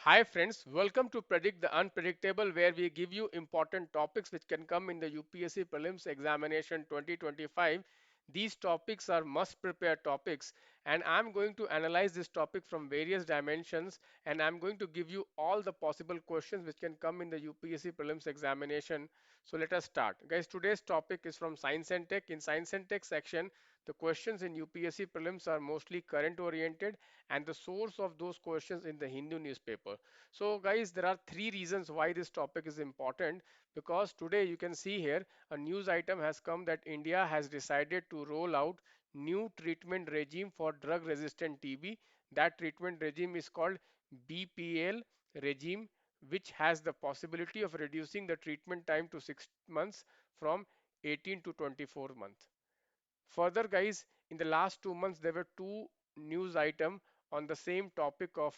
Hi friends, welcome to Predict the Unpredictable, where we give you important topics which can come in the UPSC Prelims Examination 2025. These topics are must prepare topics, and I'm going to analyze this topic from various dimensions, and I'm going to give you all the possible questions which can come in the UPSC Prelims Examination. So let us start. Guys, today's topic is from Science and Tech. In Science and Tech section, the questions in UPSC prelims are mostly current oriented, and the source of those questions in the Hindu newspaper. So guys, there are three reasons why this topic is important, because today you can see here a news item has come that India has decided to roll out new treatment regime for drug resistant TB. That treatment regime is called BPL regime, which has the possibility of reducing the treatment time to 6 months from 18 to 24 months. Further, guys, in the last 2 months, there were two news items on the same topic of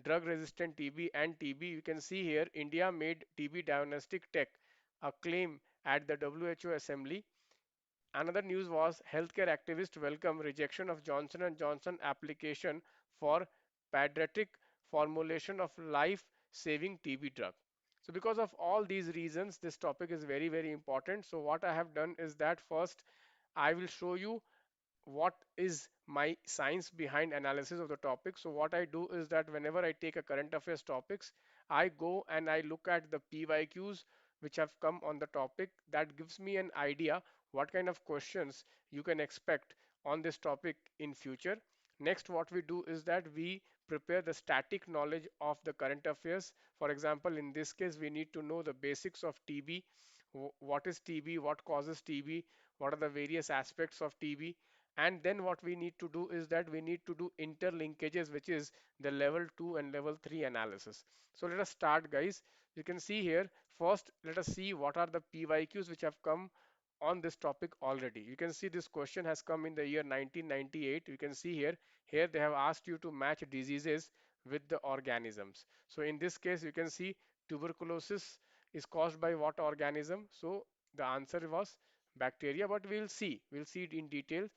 drug resistant TB and TB. You can see here, India made TB diagnostic tech a claim at the WHO assembly. Another news was healthcare activists welcome rejection of Johnson & Johnson application for pediatric formulation of life-saving TB drug. So because of all these reasons, this topic is very, very important. So what I have done is that first, I will show you what is my science behind analysis of the topic. So what I do is that whenever I take a current affairs topics, I go and I look at the PYQs which have come on the topic. That gives me an idea what kind of questions you can expect on this topic in future. Next, what we do is that we prepare the static knowledge of the current affairs. For example, in this case, we need to know the basics of TB. What is TB? What causes TB? What are the various aspects of TB? And then what we need to do is that we need to do interlinkages, which is the level 2 and level 3 analysis. So let us start, guys. You can see here, first let us see what are the PYQs which have come on this topic already. You can see this question has come in the year 1998. You can see here they have asked you to match diseases with the organisms. So in this case, you can see tuberculosis is caused by what organism? So the answer was bacteria, but we'll see it in detail.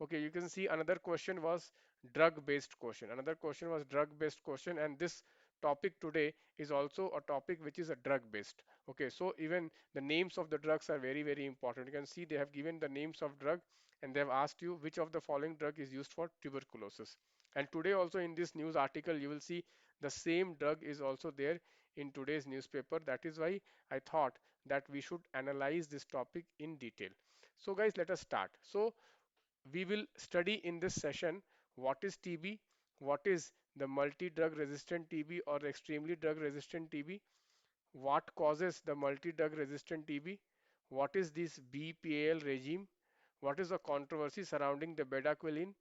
Okay, you can see another question was drug-based question. Another question was drug-based question, and this topic today is also a topic which is a drug-based. Okay, so even the names of the drugs are very, very important. You can see they have given the names of drug and they have asked you which of the following drug is used for tuberculosis. And today also in this news article, you will see the same drug is also there in today's newspaper. That is why I thought that we should analyze this topic in detail. So guys, let us start. So we will study in this session what is TB, what is the multi-drug resistant TB or extremely drug resistant TB, what causes the multi-drug resistant TB, what is this BPAL regime, what is the controversy surrounding the bedaquiline,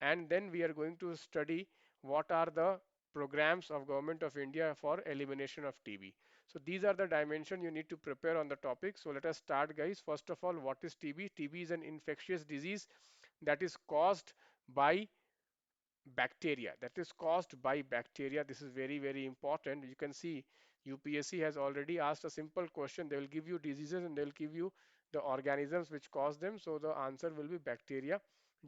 and then we are going to study what are the programs of government of India for elimination of TB. So these are the dimension you need to prepare on the topic. So let us start, guys. First of all, what is TB? TB is an infectious disease that is caused by bacteria. This is very, very important. You can see UPSC has already asked a simple question. They will give you diseases and they'll give you the organisms which cause them. So the answer will be bacteria.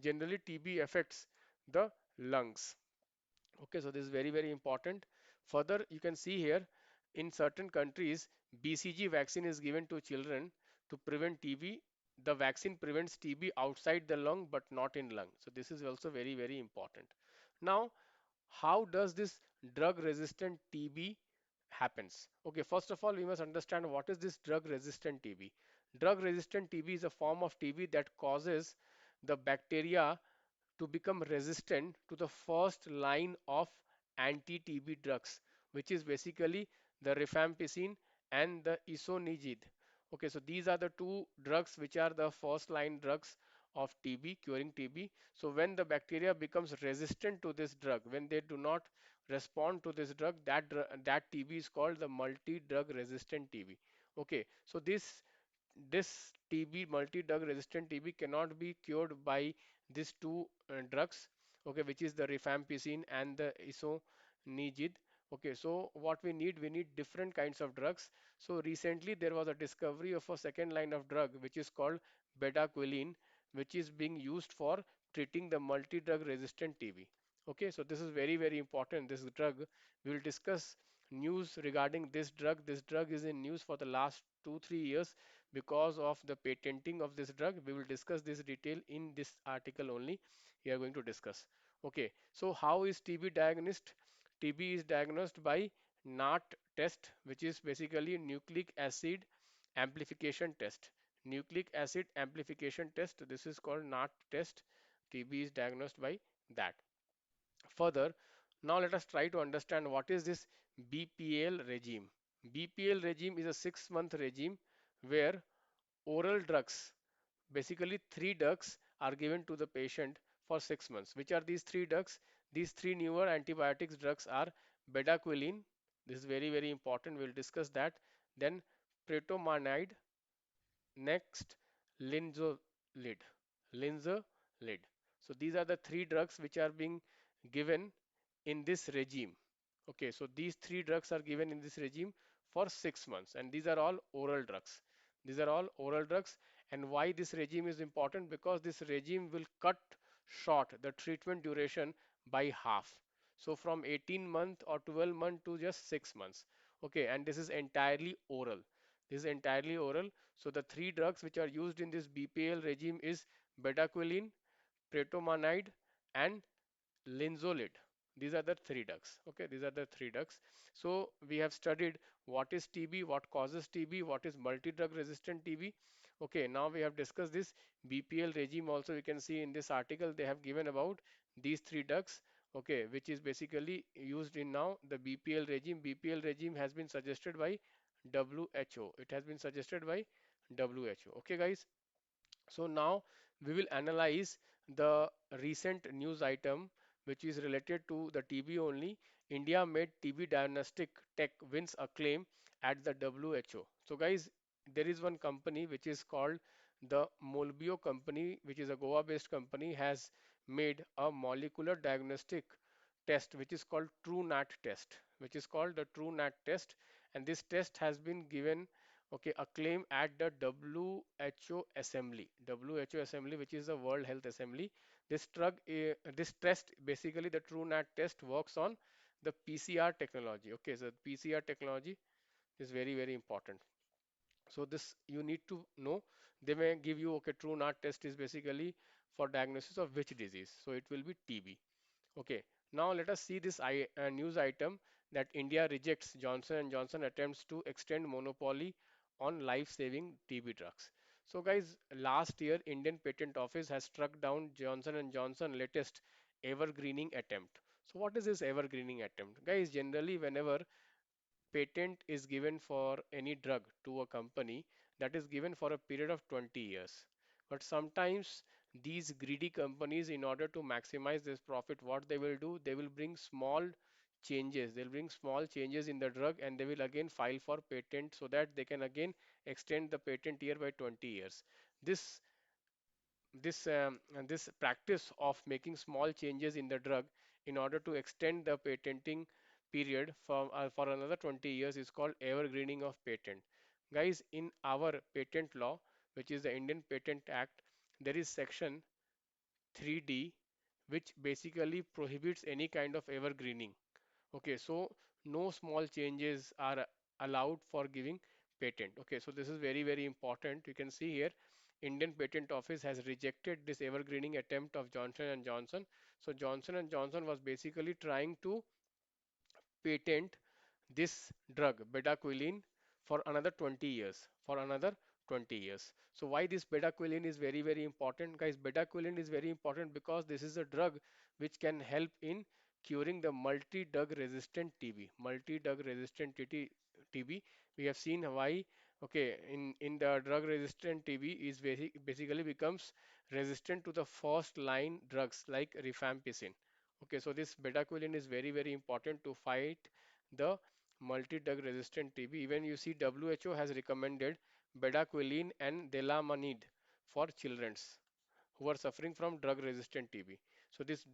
Generally, TB affects the lungs. Okay, so this is very, very important. Further, you can see here in certain countries, BCG vaccine is given to children to prevent TB. The vaccine prevents TB outside the lung but not in lung. So this is also very, very important. Now, how does this drug resistant TB happens? Okay, first of all, we must understand what is this drug resistant TB. Drug resistant TB is a form of TB that causes the bacteria to become resistant to the first line of anti-TB drugs, which is basically the rifampicin and the isoniazid. Okay, so these are the two drugs which are the first line drugs of TB, curing TB. So when the bacteria becomes resistant to this drug, when they do not respond to this drug, that TB is called the multi-drug resistant TB. Okay, so this TB, multi-drug resistant TB, cannot be cured by these two drugs, okay, which is the rifampicin and the isoniazid. Okay, so what we need different kinds of drugs. So recently there was a discovery of a second line of drug which is called bedaquiline, which is being used for treating the multi-drug resistant TB. Okay, so this is very, very important. This drug we will discuss news regarding this drug. This drug is in news for the last 2 3 years because of the patenting of this drug. We will discuss this detail in this article only. We are going to discuss. Okay, so how is TB diagnosed? TB is diagnosed by NAT test, which is basically nucleic acid amplification test. Nucleic acid amplification test. This is called NAT test. TB is diagnosed by that. Further, now let us try to understand what is this BPL regime. BPL regime is a 6 month regime where oral drugs, basically three drugs, are given to the patient for 6 months. Which are these three drugs? These three newer antibiotics drugs are bedaquiline. This is very, very important. We'll discuss that. Then pretomanide. Next, linzolid. Linzolid. So these are the three drugs which are being given in this regime. Okay, so these three drugs are given in this regime for 6 months, and these are all oral drugs. These are all oral drugs. And why this regime is important? Because this regime will cut short the treatment duration by half. So from 18 month or 12 month to just 6 months. Okay, and this is entirely oral. This is entirely oral. So the three drugs which are used in this BPL regime is bedaquiline, pretomanide, and linzolid. These are the three drugs. Okay, these are the three drugs. So we have studied what is TB, what causes TB, what is multi-drug resistant TB. Okay, now we have discussed this BPL regime also. We can see in this article they have given about these three drugs. Okay, which is basically used in now the BPL regime. BPL regime has been suggested by WHO. It has been suggested by WHO. Okay, guys. So now we will analyze the recent news item which is related to the TB only. India made TB diagnostic tech wins acclaim at the WHO. So guys, there is one company which is called the Molbio company, which is a Goa-based company, has made a molecular diagnostic test which is called TrueNAT test, which is called the TrueNAT test, and this test has been given okay acclaim at the WHO assembly, WHO assembly, which is the World Health Assembly. This test, basically the TrueNAT test, works on the PCR technology. Okay, so PCR technology is very, very important. So this you need to know. They may give you okay, TrueNAT test is basically for diagnosis of which disease. So it will be TB. Okay, now let us see this news item that India rejects Johnson & Johnson attempts to extend monopoly on life-saving TB drugs. So guys, last year Indian Patent Office has struck down Johnson & Johnson latest evergreening attempt. So what is this evergreening attempt? Guys, generally whenever patent is given for any drug to a company, that is given for a period of 20 years. But sometimes these greedy companies, in order to maximize this profit, what they will do, they will bring small changes. They'll bring small changes in the drug and they will again file for patent so that they can again extend the patent year by 20 years. This this practice of making small changes in the drug in order to extend the patenting period for another 20 years is called evergreening of patent. Guys, in our patent law, which is the Indian Patent Act, there is section 3D which basically prohibits any kind of evergreening. Okay, so no small changes are allowed for giving patent. Okay, so this is very, very important. You can see here, Indian Patent Office has rejected this evergreening attempt of Johnson and Johnson. So Johnson and Johnson was basically trying to patent this drug bedaquiline for another 20 years, for another 20 years. So why this bedaquiline is very, very important? Guys, bedaquiline is very important because this is a drug which can help in curing the multi-drug resistant TB. Multi-drug resistant TB. We have seen why. Okay, in the drug resistant TB is basically becomes resistant to the first line drugs like rifampicin. Okay, so this bedaquiline is very, very important to fight the multi-drug resistant TB. Even you see WHO has recommended bedaquiline and delamanid for children who are suffering from drug resistant TB. So this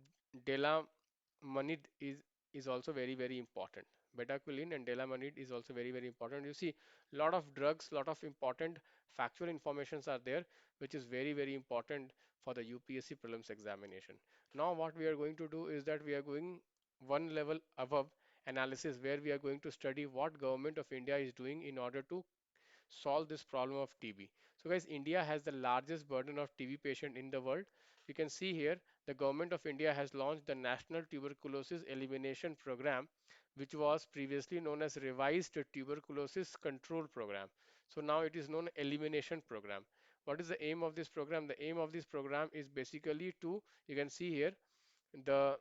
delamanid is also very, very important. Bedaquiline and delamanid is also very, very important. You see lot of drugs, lot of important factual informations are there, which is very, very important for the UPSC prelims examination. Now what we are going to do is that we are going one level above analysis where we are going to study what government of India is doing in order to solve this problem of TB. So guys, India has the largest burden of TB patient in the world. You can see here the government of India has launched the National Tuberculosis Elimination Program, which was previously known as Revised Tuberculosis Control Program. So now it is known Elimination Program. What is the aim of this program? The aim of this program is basically to, you can see here, the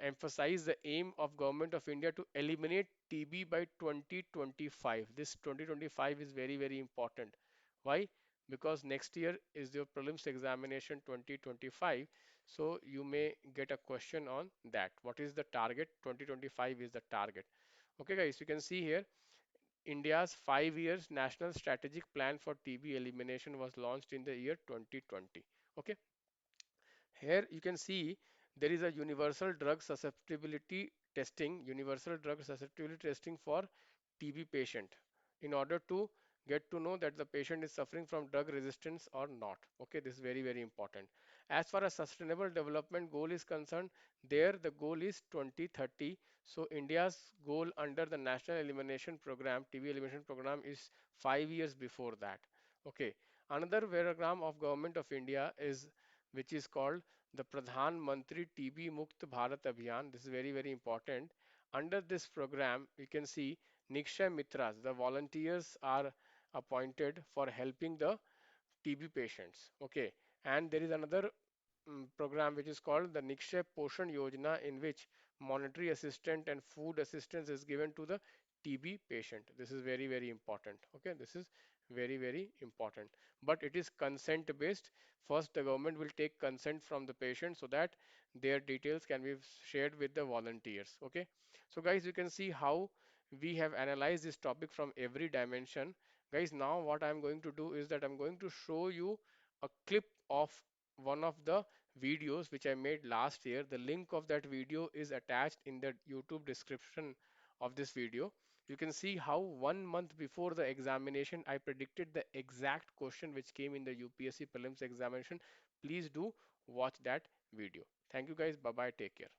emphasize the aim of government of India to eliminate TB by 2025. This 2025 is very, very important. Why? Because next year is your prelims examination 2025. So you may get a question on that. What is the target? 2025 is the target. Okay, guys, you can see here India's 5 years national strategic plan for TB elimination was launched in the year 2020. Okay, here you can see there is a universal drug susceptibility testing for TB patient in order to get to know that the patient is suffering from drug resistance or not. Okay, this is very, very important. As far as sustainable development goal is concerned, there the goal is 2030. So India's goal under the National Elimination Program, TB elimination program is 5 years before that. Okay, another program of government of India is which is called the Pradhan Mantri TB Mukt Bharat Abhiyan. This is very, very important. Under this program, you can see Nikshay Mitras, the volunteers are appointed for helping the TB patients. Okay, and there is another program which is called the Nikshay Poshan Yojana, in which monetary assistance and food assistance is given to the TB patient. This is very, very important. Okay, this is very, very important. But it is consent based. First, the government will take consent from the patient so that their details can be shared with the volunteers. Okay, so guys, you can see how we have analyzed this topic from every dimension. Guys, now what I'm going to do is that I'm going to show you a clip of one of the videos which I made last year. The link of that video is attached in the YouTube description of this video. You can see how 1 month before the examination I predicted the exact question which came in the UPSC prelims examination. Please do watch that video. Thank you guys. Bye bye. Take care.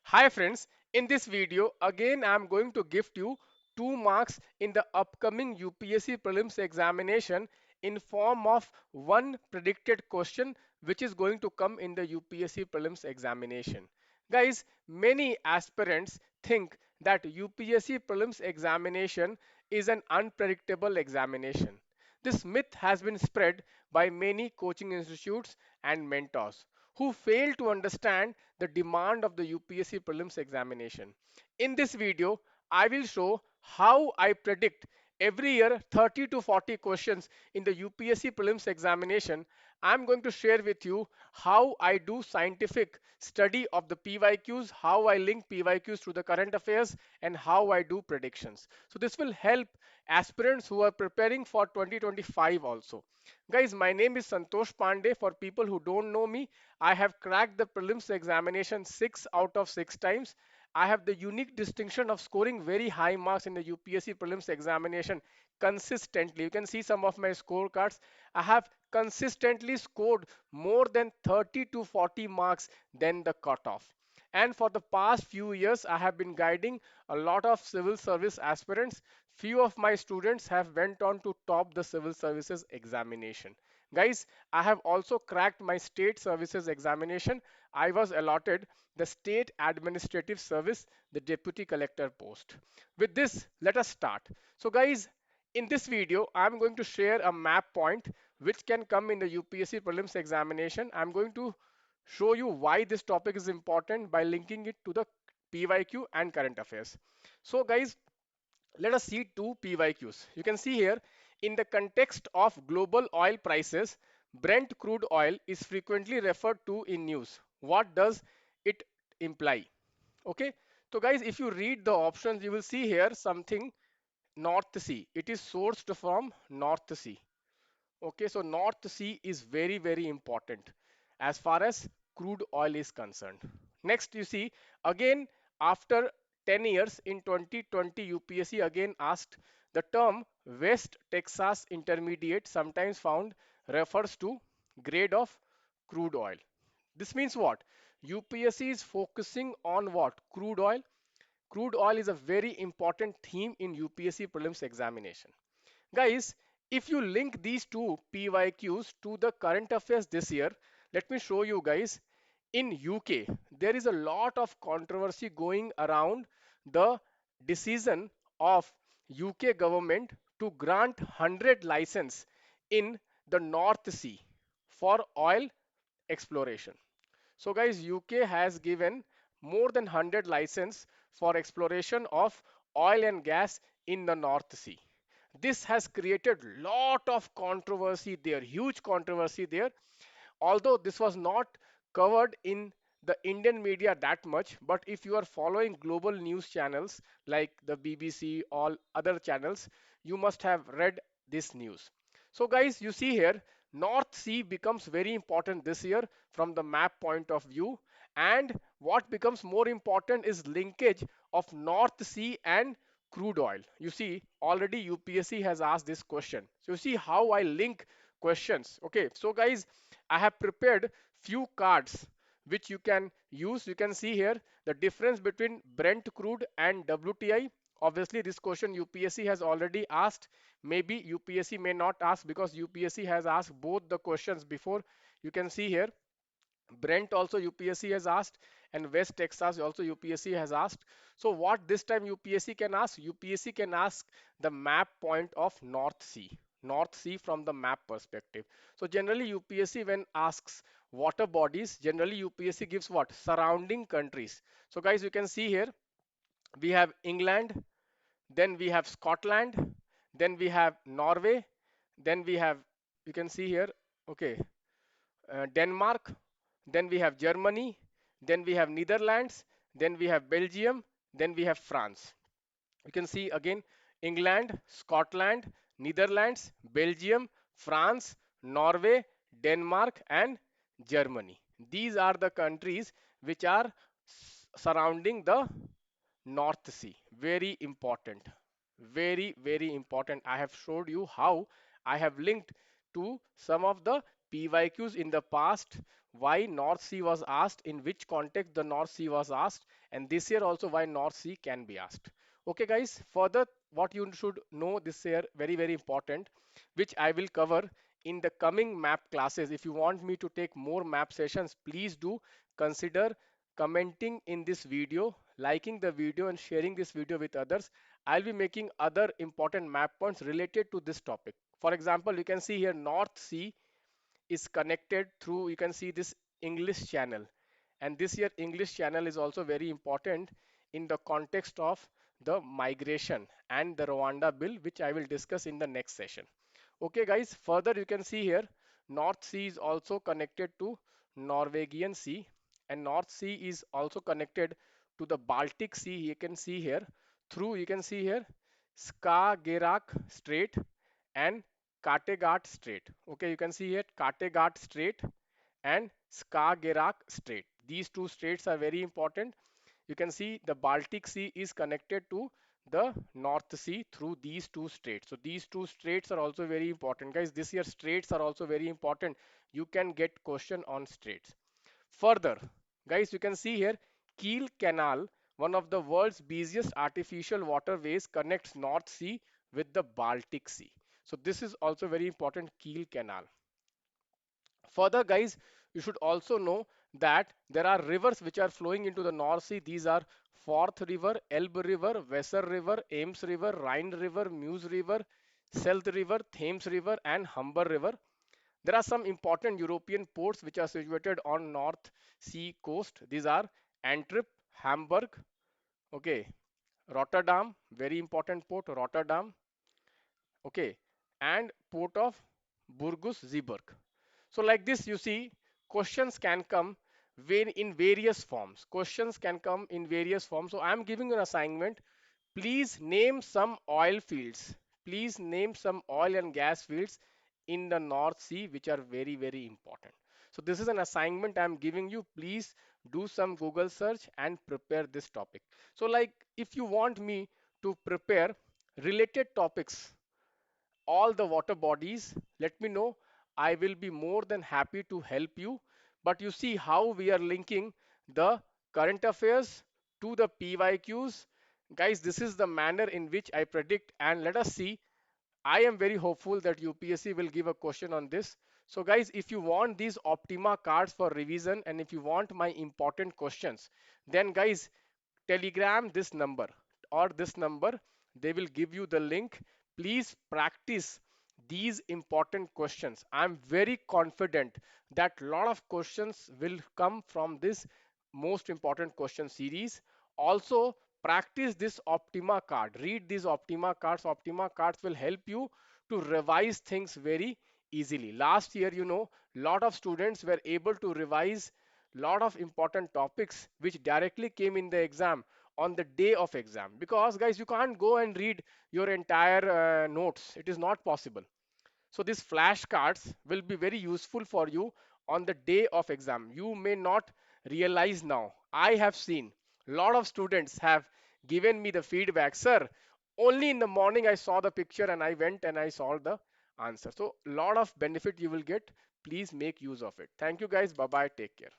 Hi friends, in this video again I am going to gift you 2 marks in the upcoming UPSC prelims examination in form of one predicted question which is going to come in the UPSC prelims examination. Guys, many aspirants think that UPSC prelims examination is an unpredictable examination. This myth has been spread by many coaching institutes and mentors who fail to understand the demand of the UPSC prelims examination. In this video, I will show how I predict every year 30 to 40 questions in the UPSC prelims examination. I'm going to share with you how I do scientific study of the PYQs, how I link PYQs to the current affairs, and how I do predictions. So this will help aspirants who are preparing for 2025 also. Guys, my name is Santosh Pandey. For people who don't know me, I have cracked the prelims examination 6 out of 6 times. I have the unique distinction of scoring very high marks in the UPSC prelims examination consistently. You can see some of my scorecards. I have consistently scored more than 30 to 40 marks than the cutoff. And for the past few years, I have been guiding a lot of civil service aspirants. Few of my students have went on to top the civil services examination. Guys, I have also cracked my state services examination. I was allotted the state administrative service, the deputy collector post. With this, let us start. So guys, in this video, I'm going to share a map point which can come in the UPSC prelims examination. I'm going to show you why this topic is important by linking it to the PYQ and current affairs. So guys, let us see two PYQs. You can see here in the context of global oil prices, Brent crude oil is frequently referred to in news. What does it imply? Okay, so guys, if you read the options, you will see here something North Sea. It is sourced from North Sea. Okay, so North Sea is very, very important as far as crude oil is concerned. Next, you see, again, after 10 years in 2020, UPSC again asked the term West Texas Intermediate, sometimes found, refers to grade of crude oil. This means what? UPSC is focusing on what? Crude oil. Crude oil is a very important theme in UPSC prelims examination. Guys, if you link these two PYQs to the current affairs this year, let me show you guys. In UK, there is a lot of controversy going around the decision of UK government to grant 100 license in the North Sea for oil exploration. So guys, UK has given more than 100 license for exploration of oil and gas in the North Sea. This has created lot of controversy there, huge controversy there. Although this was not covered in the Indian media that much, but if you are following global news channels like the BBC, all other channels, you must have read this news. So guys, you see here, North Sea becomes very important this year from the map point of view. And what becomes more important is linkage of North Sea and crude oil. You see, already UPSC has asked this question. So you see how I link questions. Okay, so guys, I have prepared few cards which you can use. You can see here the difference between Brent crude and WTI. Obviously, this question UPSC has already asked. Maybe UPSC may not ask because UPSC has asked both the questions before. You can see here Brent also UPSC has asked, and West Texas also UPSC has asked. So what this time UPSC can ask? UPSC can ask the map point of North Sea. North Sea from the map perspective. So generally UPSC when asks water bodies, generally UPSC gives what? Surrounding countries. So guys, you can see here we have England, then we have Scotland, then we have Norway, then we have, you can see here, okay, Denmark, then we have Germany, then we have Netherlands, then we have Belgium, then we have France. You can see again England, Scotland, Netherlands, Belgium, France, Norway, Denmark, and Germany. These are the countries which are surrounding the North Sea. Very important. Very, very important. I have showed you how I have linked to some of the PYQs in the past, why North Sea was asked, in which context the North Sea was asked, and this year also why North Sea can be asked. Okay, guys, further what you should know this year, very, very important, which I will cover in the coming map classes. If you want me to take more map sessions, please do consider commenting in this video, liking the video and sharing this video with others. I'll be making other important map points related to this topic. For example, you can see here North Sea is connected through, you can see this English channel. And this year English channel is also very important in the context of the migration and the Rwanda bill, which I will discuss in the next session. Okay guys, further you can see here North Sea is also connected to Norwegian Sea, and North Sea is also connected to the Baltic Sea. You can see here through, you can see here Skagerrak Strait and Kattegat Strait. Okay, you can see here Kattegat Strait and Skagerrak Strait. These two straits are very important. You can see the Baltic Sea is connected to the North Sea through these two straits. So these two straits are also very important. Guys, this year straits are also very important. You can get question on straits. Further, guys, you can see here Kiel Canal, one of the world's busiest artificial waterways, connects North Sea with the Baltic Sea. So this is also very important, Kiel Canal. Further, guys, you should also know that there are rivers which are flowing into the North Sea. These are Forth River, Elbe River, Weser River, Ems River, Rhine River, Meuse River, Scheldt River, Thames River, and Humber River. There are some important European ports which are situated on North Sea coast. These are Antwerp, Hamburg, okay, Rotterdam, very important port, Rotterdam, okay, and port of Burgos Zeeburg. So like this, you see, questions can come in various forms. Questions can come in various forms. So I'm giving you an assignment. Please name some oil fields. Please name some oil and gas fields in the North Sea, which are very, very important. So this is an assignment I'm giving you. Please do some Google search and prepare this topic. So like if you want me to prepare related topics, all the water bodies, let me know. I will be more than happy to help you. But you see how we are linking the current affairs to the PYQs. Guys, this is the manner in which I predict, and let us see. I am very hopeful that UPSC will give a question on this. So guys, if you want these Optima cards for revision and if you want my important questions, then guys, telegram this number or this number. They will give you the link. Please practice these important questions. I'm very confident that a lot of questions will come from this most important question series. Also, practice this Optima card. Read these Optima cards. Optima cards will help you to revise things very easily. Last year, lot of students were able to revise lot of important topics which directly came in the exam on the day of exam, because guys, you can't go and read your entire notes. It is not possible. So these flashcards will be very useful for you on the day of exam. You may not realize now. I have seen a lot of students have given me the feedback, sir, only in the morning I saw the picture and I went and I solved the answer. So a lot of benefit you will get. Please make use of it. Thank you guys. Bye bye. Take care.